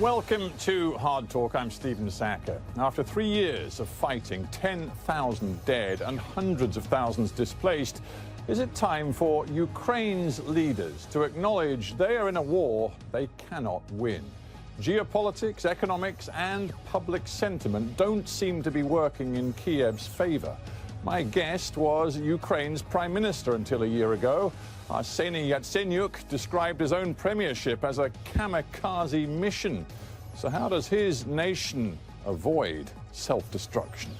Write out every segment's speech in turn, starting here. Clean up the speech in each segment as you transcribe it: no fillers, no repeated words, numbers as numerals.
Welcome to Hard Talk. I'm Stephen Sackur. After 3 years of fighting, 10,000 dead and hundreds of thousands displaced, is it time for Ukraine's leaders to acknowledge they are in a war they cannot win? Geopolitics, economics and public sentiment don't seem to be working in Kiev's favor. My guest was Ukraine's Prime Minister until a year ago. Arseniy Yatsenyuk described his own premiership as a kamikaze mission. So how does his nation avoid self-destruction?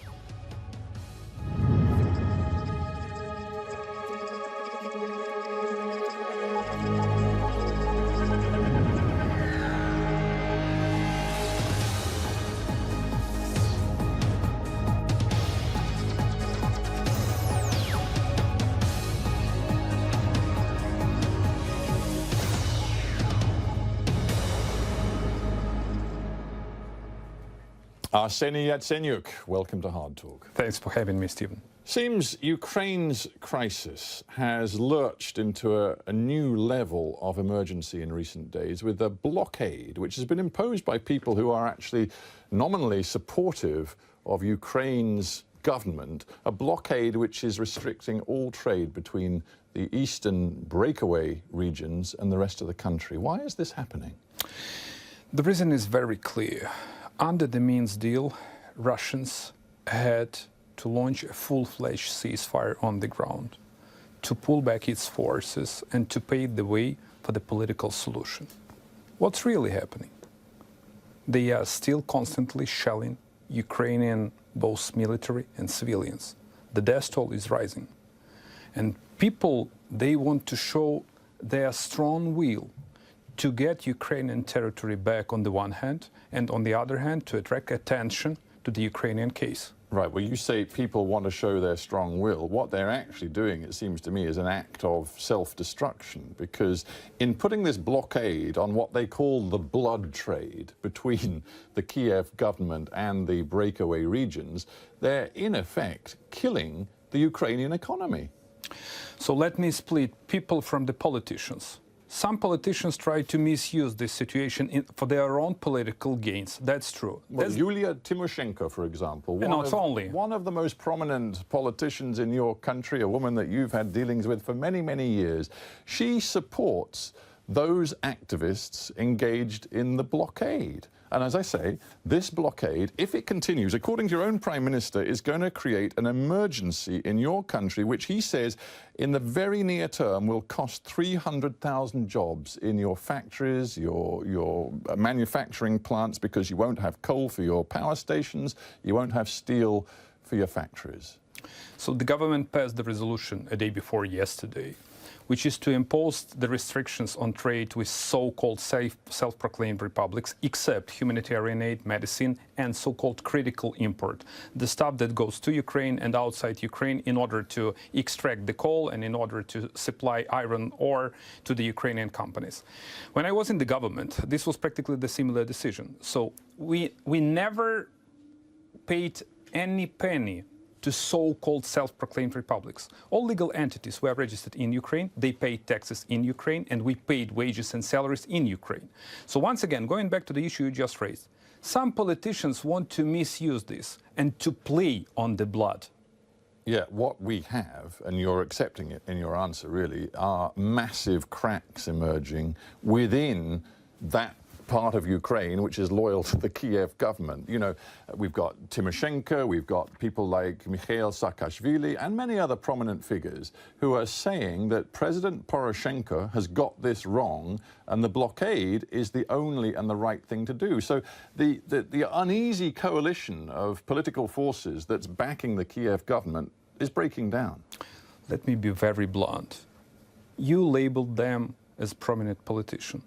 Arseniy Yatsenyuk, welcome to Hard Talk. Thanks for having me, Stephen. Seems Ukraine's crisis has lurched into a new level of emergency in recent days with a blockade which has been imposed by people who are actually nominally supportive of Ukraine's government, a blockade which is restricting all trade between the eastern breakaway regions and the rest of the country. Why is this happening? The reason is very clear. Under the Minsk deal, Russians had to launch a full-fledged ceasefire on the ground, to pull back its forces and to pave the way for the political solution. What's really happening? They are still constantly shelling Ukrainian, both military and civilians. The death toll is rising. And people, they want to show their strong will to get Ukrainian territory back on the one hand, and on the other hand, to attract attention to the Ukrainian case. Right, well, you say people want to show their strong will. What they're actually doing, it seems to me, is an act of self-destruction, because in putting this blockade on what they call the blood trade between the Kiev government and the breakaway regions, they're in effect killing the Ukrainian economy. So let me split people from the politicians. Some politicians try to misuse this situation for their own political gains. That's true. Well, Yulia Tymoshenko, for example, one of the most prominent politicians in your country, a woman that you've had dealings with for many, many years, she supports those activists engaged in the blockade. And as I say, this blockade, if it continues, according to your own Prime Minister, is going to create an emergency in your country, which he says in the very near term will cost 300,000 jobs in your factories, your manufacturing plants, because you won't have coal for your power stations, you won't have steel for your factories. So the government passed the resolution a day before yesterday, which is to impose the restrictions on trade with so-called self-proclaimed republics, except humanitarian aid, medicine, and so-called critical import, the stuff that goes to Ukraine and outside Ukraine in order to extract the coal and in order to supply iron ore to the Ukrainian companies. When I was in the government, this was practically the similar decision. So we never paid any penny to so-called self-proclaimed republics. All legal entities were registered in Ukraine, they paid taxes in Ukraine, and we paid wages and salaries in Ukraine. So once again, going back to the issue you just raised, some politicians want to misuse this and to play on the blood. Yeah, what we have, and you're accepting it in your answer really, are massive cracks emerging within that part of Ukraine which is loyal to the Kiev government. You know, we've got Tymoshenko, we've got people like Mikhail Saakashvili and many other prominent figures who are saying that President Poroshenko has got this wrong and the blockade is the only and the right thing to do. So the uneasy coalition of political forces that's backing the Kiev government is breaking down. Let me be very blunt. You labeled them as prominent politicians.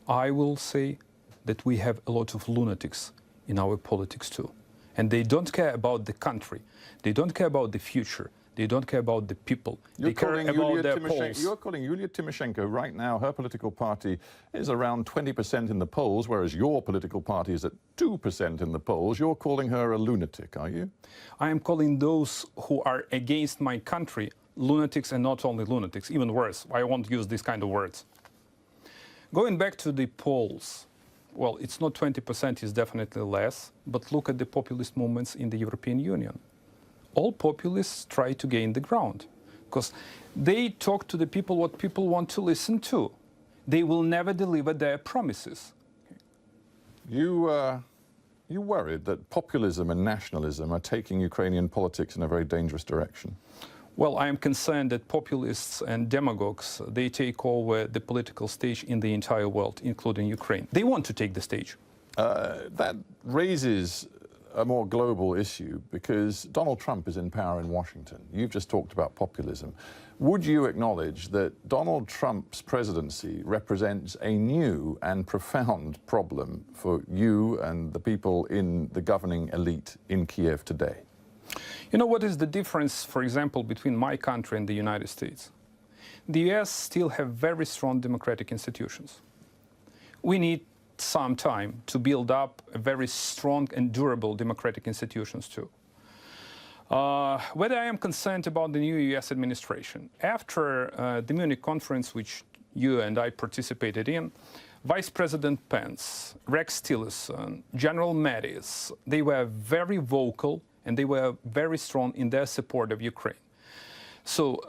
I will say that we have a lot of lunatics in our politics too. And they don't care about the country. They don't care about the future. They don't care about the people. They care about their polls. You're calling Yulia Tymoshenko right now, her political party is around 20% in the polls, whereas your political party is at 2% in the polls. You're calling her a lunatic, are you? I am calling those who are against my country lunatics, and not only lunatics, even worse. I won't use these kind of words. Going back to the polls, Well, it's not 20%, it's definitely less, but look at the populist movements in the European Union. All populists try to gain the ground because they talk to the people what people want to listen to. They will never deliver their promises. You worried that populism and nationalism are taking Ukrainian politics in a very dangerous direction? Well, I am concerned that populists and demagogues, they take over the political stage in the entire world, including Ukraine. They want to take the stage. That raises a more global issue because Donald Trump is in power in Washington. You've just talked about populism. Would you acknowledge that Donald Trump's presidency represents a new and profound problem for you and the people in the governing elite in Kiev today? You know what is the difference, for example, between my country and the United States? The US still have very strong democratic institutions. We need some time to build up a very strong and durable democratic institutions too. Whether I am concerned about the new US administration, after the Munich conference, which you and I participated in, Vice President Pence, Rex Tillerson, General Mattis, they were very vocal and they were very strong in their support of Ukraine. So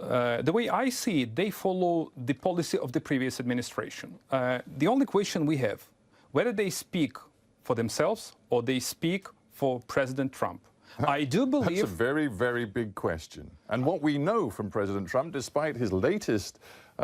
the way I see it, they follow the policy of the previous administration. The only question we have, whether they speak for themselves or they speak for President Trump. I do believe... That's a very, very big question. And what we know from President Trump, despite his latest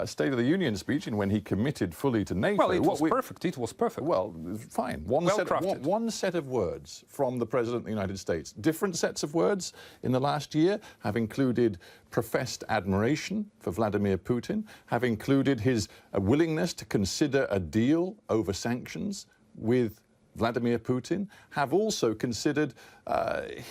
State of the Union speech and when he committed fully to NATO... Well, it was perfect. It was perfect. Well, fine. One set of words from the President of the United States. Different sets of words in the last year have included professed admiration for Vladimir Putin, have included his willingness to consider a deal over sanctions with Vladimir Putin, have also considered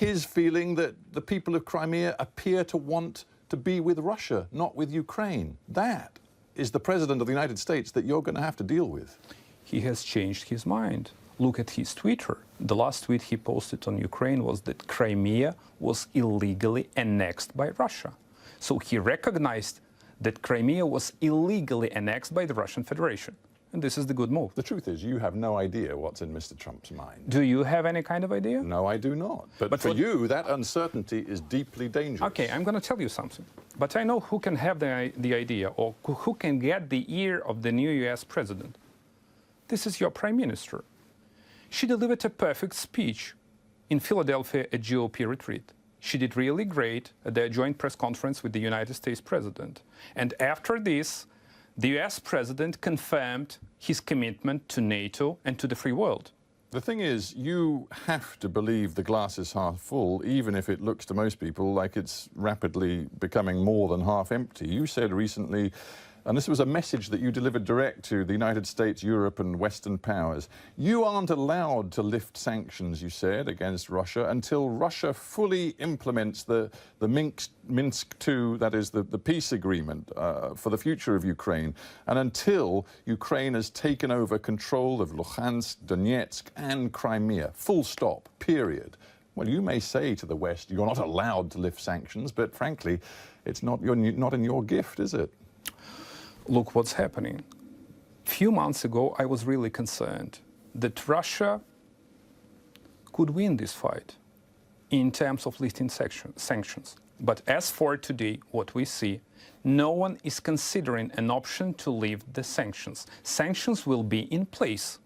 his feeling that the people of Crimea appear to want to be with Russia, not with Ukraine. That is the President of the United States that you're going to have to deal with. He has changed his mind. Look at his Twitter. The last tweet he posted on Ukraine was that Crimea was illegally annexed by Russia. So he recognized that Crimea was illegally annexed by the Russian Federation. And this is the good move. The truth is, you have no idea what's in Mr. Trump's mind. Do you have any kind of idea? No, I do not. But for you, that uncertainty is deeply dangerous. Okay, I'm going to tell you something. But I know who can have the idea or who can get the ear of the new US president. This is your prime minister. She delivered a perfect speech in Philadelphia at GOP retreat. She did really great at their joint press conference with the United States president. And after this, the US president confirmed his commitment to NATO and to the free world. The thing is, you have to believe the glass is half full, even if it looks to most people like it's rapidly becoming more than half empty. You said recently, and this was a message that you delivered direct to the United States, Europe and Western powers, you aren't allowed to lift sanctions, you said, against Russia until Russia fully implements the Minsk II, that is the peace agreement for the future of Ukraine, and until Ukraine has taken over control of Luhansk, Donetsk and Crimea. Full stop, period. Well, you may say to the West, you're not allowed to lift sanctions, but frankly, it's not in your gift, is it? Look what's happening. A few months ago, I was really concerned that Russia could win this fight in terms of lifting sanctions. But as for today, what we see, no one is considering an option to lift the sanctions. Sanctions will be in place.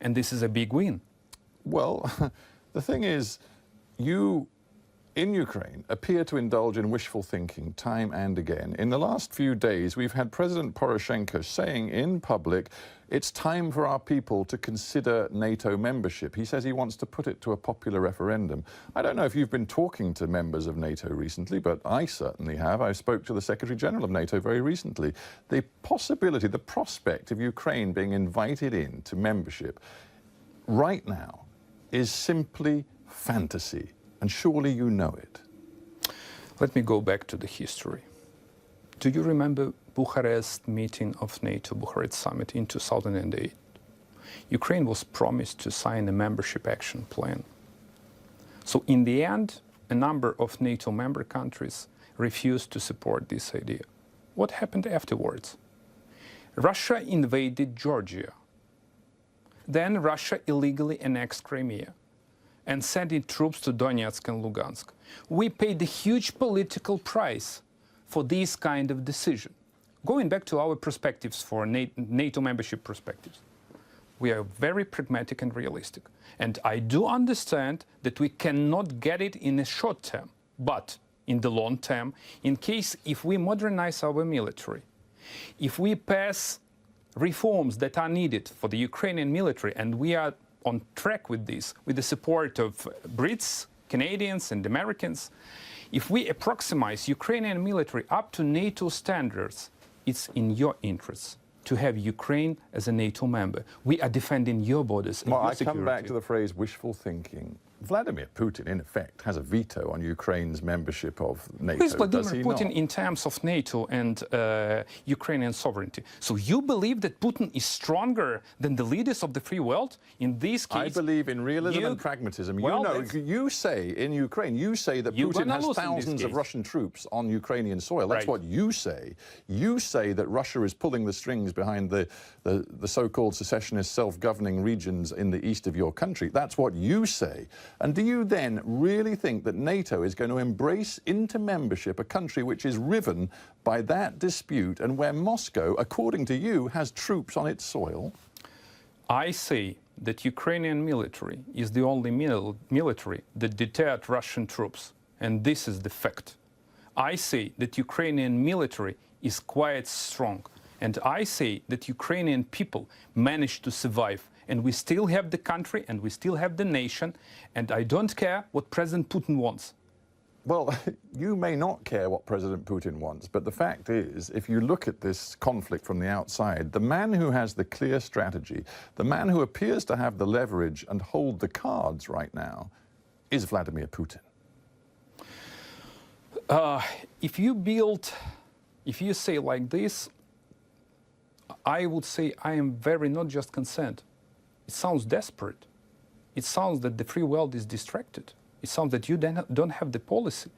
And this is a big win. Well, the thing is, you in Ukraine appear to indulge in wishful thinking time and again. In the last few days, we've had President Poroshenko saying in public, it's time for our people to consider NATO membership. He says he wants to put it to a popular referendum. I don't know if you've been talking to members of NATO recently, but I certainly have. I spoke to the Secretary General of NATO very recently. The possibility, the prospect of Ukraine being invited into membership right now is simply fantasy. And surely you know it. Let me go back to the history. Do you remember Bucharest meeting of NATO, Bucharest summit in 2008? Ukraine was promised to sign a membership action plan. So in the end, a number of NATO member countries refused to support this idea. What happened afterwards? Russia invaded Georgia. Then Russia illegally annexed Crimea and sent in troops to Donetsk and Lugansk. We paid a huge political price for this kind of decision. Going back to our perspectives for NATO membership perspectives, we are very pragmatic and realistic. And I do understand that we cannot get it in a short term, but in the long term, in case if we modernize our military, if we pass reforms that are needed for the Ukrainian military, and we are on track with this, with the support of Brits, Canadians, and Americans, if we approximate Ukrainian military up to NATO standards, it's in your interests to have Ukraine as a NATO member. We are defending your borders and Well, your I security. come back to the phrase wishful thinking. Vladimir Putin, in effect, has a veto on Ukraine's membership of NATO. Who is does Vladimir he Putin not? in terms of NATO and Ukrainian sovereignty? So you believe that Putin is stronger than the leaders of the free world? In this case, I believe in realism you- and pragmatism. Well, you know, that's- you say in Ukraine, you say that You're Putin gonna has lose in this thousands of case. Russian troops on Ukrainian soil. That's Right. what you say. You say that Russia is pulling the strings behind the so-called secessionist self-governing regions in the east of your country. That's what you say. And do you then really think that NATO is going to embrace into membership a country which is riven by that dispute and where Moscow, according to you, has troops on its soil? I say that Ukrainian military is the only military that deterred Russian troops, and this is the fact. I say that Ukrainian military is quite strong, and I say that Ukrainian people managed to survive, and we still have the country, and we still have the nation, and I don't care what President Putin wants. Well, you may not care what President Putin wants, but the fact is, if you look at this conflict from the outside, the man who has the clear strategy, the man who appears to have the leverage and hold the cards right now, is Vladimir Putin. If you say like this, I would say I am very not just concerned. It sounds desperate. It sounds that the free world is distracted. It sounds that you don't have the policy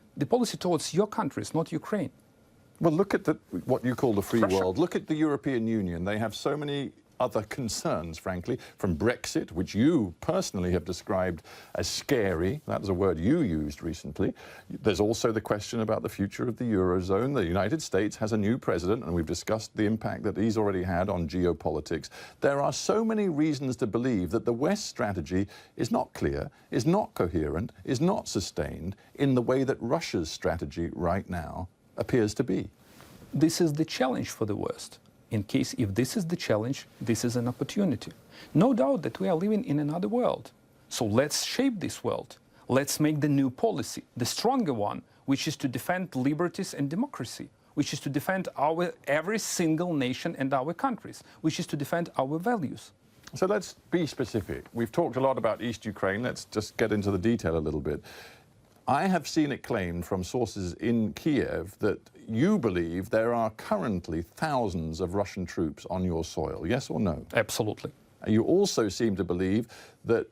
towards your countries, not Ukraine. Well, look at what you call the free Russia. world. Look at the European Union. They have so many other concerns, frankly, from Brexit, which you personally have described as scary. That was a word you used recently. There's also the question about the future of the Eurozone. The United States has a new president, and we've discussed the impact that he's already had on geopolitics. There are so many reasons to believe that the West strategy is not clear, is not coherent, is not sustained in the way that Russia's strategy right now appears to be. This is the challenge for the West. In case if this is the challenge, this is an opportunity. No doubt that we are living in another world. So let's shape this world. Let's make the new policy, the stronger one, which is to defend liberties and democracy, which is to defend every single nation and our countries, which is to defend our values. So let's be specific. We've talked a lot about East Ukraine. Let's just get into the detail a little bit. I have seen it claimed from sources in Kiev that you believe there are currently thousands of Russian troops on your soil. Yes or no? Absolutely. You also seem to believe that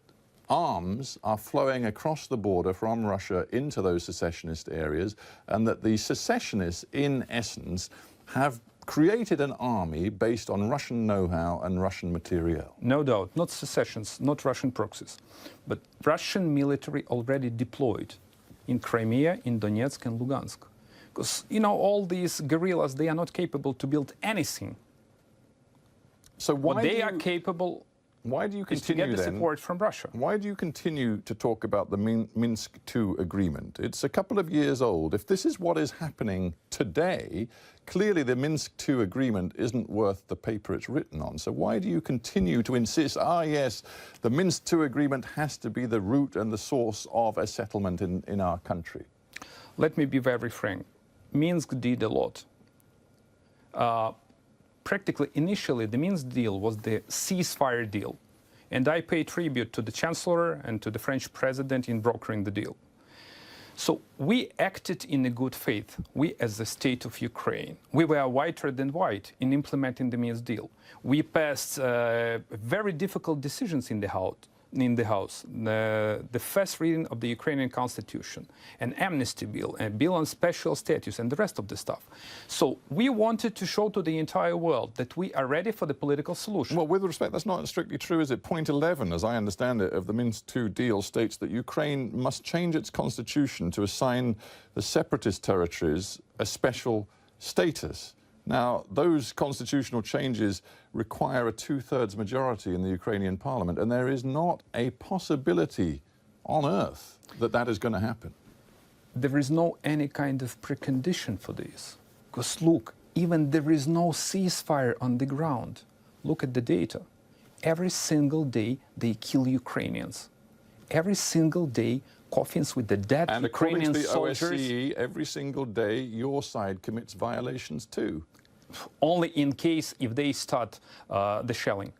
arms are flowing across the border from Russia into those secessionist areas, and that the secessionists, in essence, have created an army based on Russian know-how and Russian materiel. No doubt, not secessions, not Russian proxies, but Russian military already deployed in Crimea, in Donetsk and Lugansk. Because, you know, all these guerrillas, they are not capable to build anything. So What they are capable why do you is to continue get the then? support from Russia. Why do you continue to talk about the Minsk II agreement? It's a couple of years old. If this is what is happening today, clearly the Minsk II agreement isn't worth the paper it's written on. So why do you continue to insist, yes, the Minsk II agreement has to be the root and the source of a settlement in our country? Let me be very frank. Minsk did a lot. Practically, initially, the Minsk deal was the ceasefire deal. And I pay tribute to the Chancellor and to the French President in brokering the deal. So we acted in a good faith, we as the state of Ukraine. We were whiter than white in implementing the Minsk deal. We passed very difficult decisions in the in the House the first reading of the Ukrainian Constitution, an amnesty bill, a bill on special status, and the rest of the stuff. So we wanted to show to the entire world that we are ready for the political solution. Well, with respect, that's not strictly true, is it? Point 11, as I understand it, of the Minsk II deal states that Ukraine must change its constitution to assign the separatist territories a special status. Now, those constitutional changes require a two-thirds majority in the Ukrainian parliament, and there is not a possibility on earth that that is going to happen. There is no any kind of precondition for this. Because look, even there is no ceasefire on the ground. Look at the data. Every single day they kill Ukrainians. Every single day coffins with the dead Ukrainian soldiers. And according to the OSCE, every single day your side commits violations too. Only in case if they start the shelling.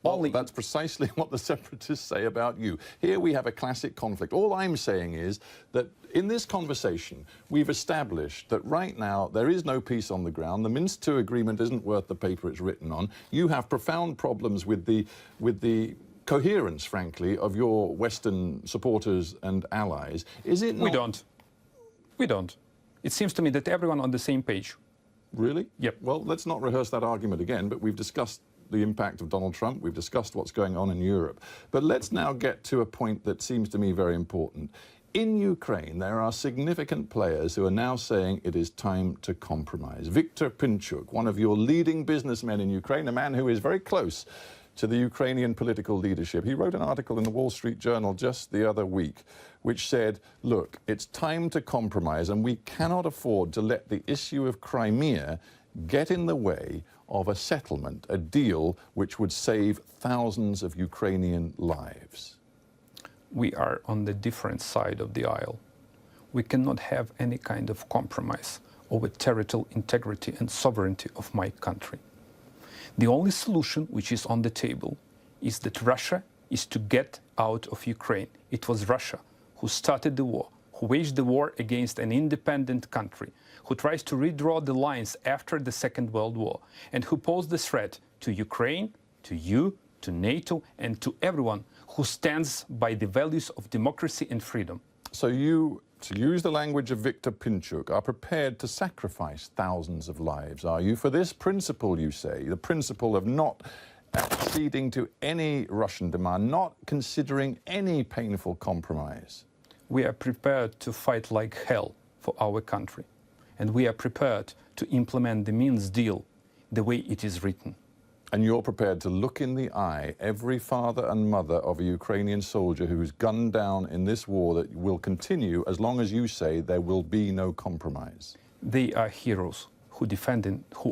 Well, that's precisely what the separatists say about you. Here we have a classic conflict. All I'm saying is that in this conversation, we've established that right now there is no peace on the ground. The Minsk II agreement isn't worth the paper it's written on. You have profound problems with the coherence, frankly, of your Western supporters and allies. Is it not? We don't. We don't. It seems to me that everyone on the same page. Really? Yep. Well, let's not rehearse that argument again, but we've discussed the impact of Donald Trump. We've discussed what's going on in Europe. But let's now get to a point that seems to me very important. In Ukraine, there are significant players who are now saying it is time to compromise. Viktor Pinchuk, one of your leading businessmen in Ukraine, a man who is very close to the Ukrainian political leadership. He wrote an article in the Wall Street Journal just the other week which said, look, it's time to compromise and we cannot afford to let the issue of Crimea get in the way of a settlement, a deal which would save thousands of Ukrainian lives. We are on the different side of the aisle. We cannot have any kind of compromise over territorial integrity and sovereignty of my country. The only solution which is on the table is that Russia is to get out of Ukraine. It was Russia who started the war, who waged the war against an independent country, who tries to redraw the lines after the Second World War, and who posed the threat to Ukraine, to you, to NATO, and to everyone who stands by the values of democracy and freedom. So you, to use the language of Viktor Pinchuk, are prepared to sacrifice thousands of lives, are you? For this principle, you say, the principle of not acceding to any Russian demand, not considering any painful compromise. We are prepared to fight like hell for our country, and we are prepared to implement the Minsk deal the way it is written. And you're prepared to look in the eye every father and mother of a Ukrainian soldier who's gunned down in this war that will continue as long as you say there will be no compromise. They are heroes who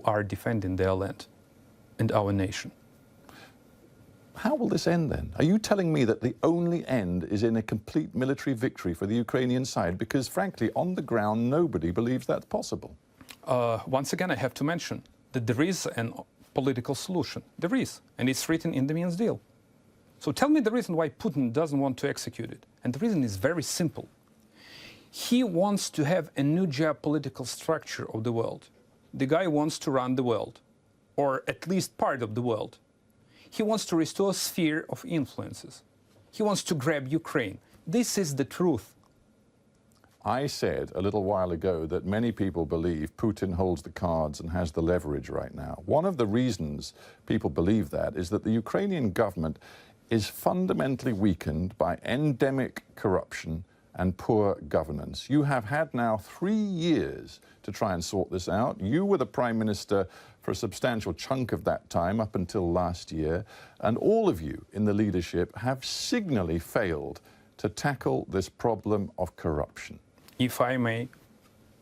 are defending their land and our nation. How will this end then? Are you telling me that the only end is in a complete military victory for the Ukrainian side? Because frankly, on the ground, nobody believes that's possible. Once again, I have to mention that there is a political solution. There is, and it's written in the Minsk deal. So tell me the reason why Putin doesn't want to execute it. And the reason is very simple. He wants to have a new geopolitical structure of the world. The guy wants to run the world, or at least part of the world. He wants to restore a sphere of influences. He wants to grab Ukraine. This is the truth. I said a little while ago that many people believe Putin holds the cards and has the leverage right now. One of the reasons people believe that is that the Ukrainian government is fundamentally weakened by endemic corruption and poor governance. You have had now 3 years to try and sort this out. You were the Prime Minister for a substantial chunk of that time, up until last year, and all of you in the leadership have signally failed to tackle this problem of corruption. If I may,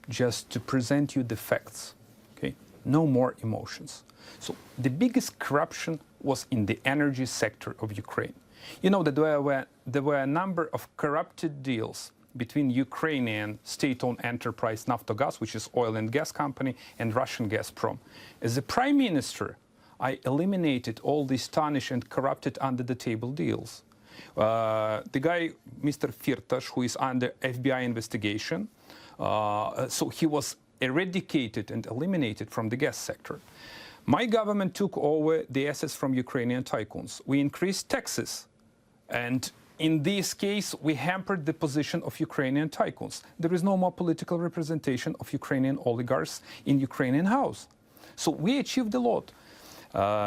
just to present you the facts, okay? No more emotions. So the biggest corruption was in the energy sector of Ukraine. You know that there were a number of corrupted deals between Ukrainian state-owned enterprise Naftogaz, which is oil and gas company, and Russian Gazprom. As a prime minister, I eliminated all these tarnished and corrupted under-the-table deals. The guy, Mr. Firtash, who is under FBI investigation, so he was eradicated and eliminated from the gas sector. My government took over the assets from Ukrainian tycoons. We increased taxes And in this case, we hampered the position of Ukrainian tycoons. There is no more political representation of Ukrainian oligarchs in Ukrainian House. So we achieved a lot.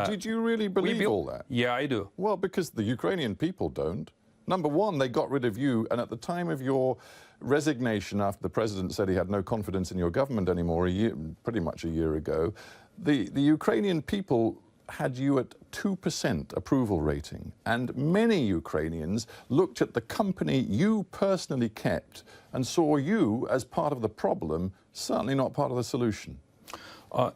Did you really believe all that? Yeah, I do. Well, because the Ukrainian people don't. Number one, they got rid of you, and at the time of your resignation, after the president said he had no confidence in your government anymore, pretty much a year ago, the Ukrainian people had you at 2% approval rating, and many Ukrainians looked at the company you personally kept and saw you as part of the problem, certainly not part of the solution.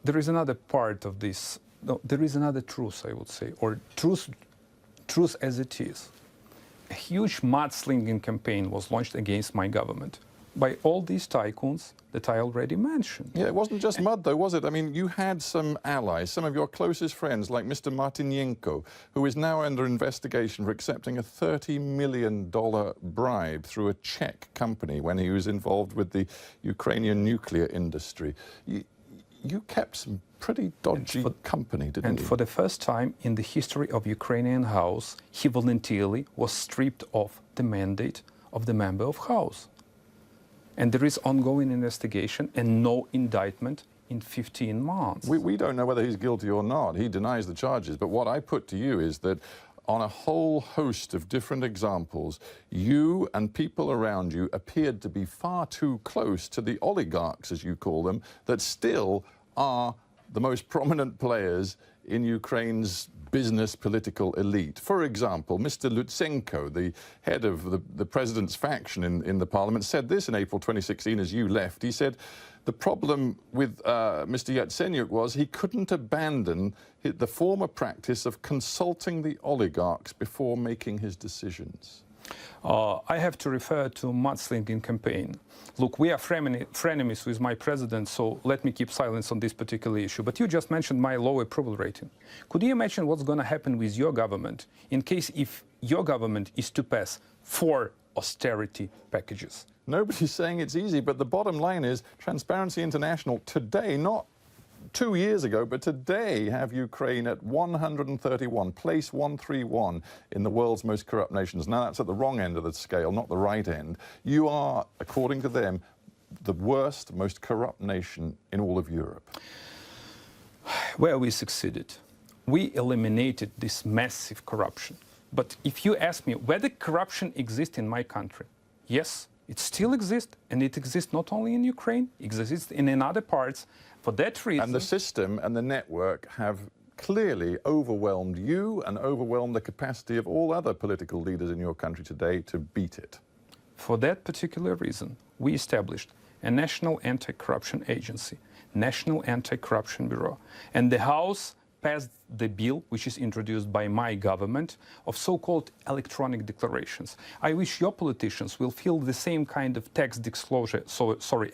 There is another part of this. No, there is another truth, I would say, or truth as it is. A huge mudslinging campaign was launched against my government by all these tycoons that I already mentioned. Yeah, it wasn't just mud, though, was it? I mean, you had some allies, some of your closest friends, like Mr. Martynenko, who is now under investigation for accepting a $30 million bribe through a Czech company when he was involved with the Ukrainian nuclear industry. You kept some pretty dodgy company, didn't you? And for the first time in the history of Ukrainian House, he voluntarily was stripped of the mandate of the member of House. And there is ongoing investigation and no indictment in 15 months. We don't know whether he's guilty or not. He denies the charges. But what I put to you is that on a whole host of different examples, you and people around you appeared to be far too close to the oligarchs, as you call them, that still are the most prominent players in Ukraine's business political elite. For example, Mr. Lutsenko, the head of the president's faction in the parliament, said this in April 2016 as you left. He said the problem with Mr. Yatsenyuk was he couldn't abandon the former practice of consulting the oligarchs before making his decisions. I have to refer to mudslinging campaign. Look, we are frenemies with my president, so let me keep silence on this particular issue. But you just mentioned my low approval rating. Could you imagine what's going to happen with your government in case if your government is to pass 4 austerity packages? Nobody's saying it's easy, but the bottom line is Transparency International today, not 2 years ago, but today have Ukraine at 131, place 131 in the world's most corrupt nations. Now, that's at the wrong end of the scale, not the right end. You are, according to them, the worst, most corrupt nation in all of Europe. Where we succeeded. We eliminated this massive corruption. But if you ask me whether corruption exists in my country, yes, it still exists, and it exists not only in Ukraine, it exists in other parts. For that reason... And the system and the network have clearly overwhelmed you and overwhelmed the capacity of all other political leaders in your country today to beat it. For that particular reason, we established a National Anti-Corruption Agency, National Anti-Corruption Bureau, and the House passed the bill, which is introduced by my government, of so-called electronic declarations. I wish your politicians will feel the same kind of tax disclosure,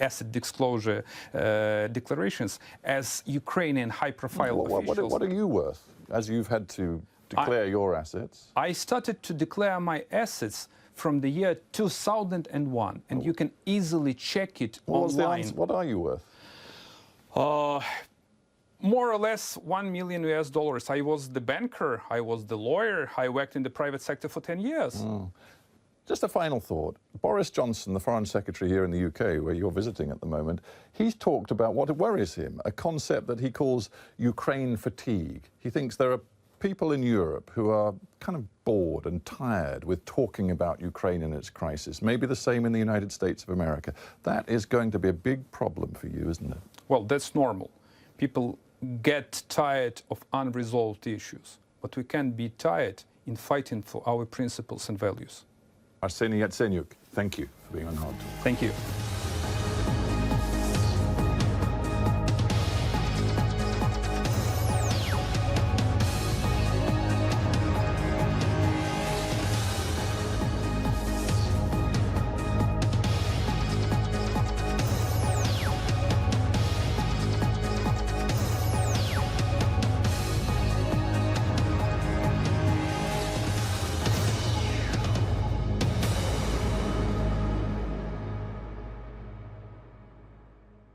asset disclosure declarations as Ukrainian high-profile officials. What are you worth, as you've had to declare your assets? I started to declare my assets from the year 2001, and you can easily check it online. What are you worth? More or less $1 million US. I was the banker, I was the lawyer, I worked in the private sector for 10 years. Just a final thought. Boris Johnson, the Foreign Secretary here in the UK, where you're visiting at the moment, he's talked about what worries him, a concept that he calls Ukraine fatigue. He thinks there are people in Europe who are kind of bored and tired with talking about Ukraine and its crisis. Maybe the same in the United States of America. That is going to be a big problem for you, isn't it? Well, that's normal. People get tired of unresolved issues, but we can't be tired in fighting for our principles and values. Arseniy Yatsenyuk, thank you for being on Hard Talk. Thank you.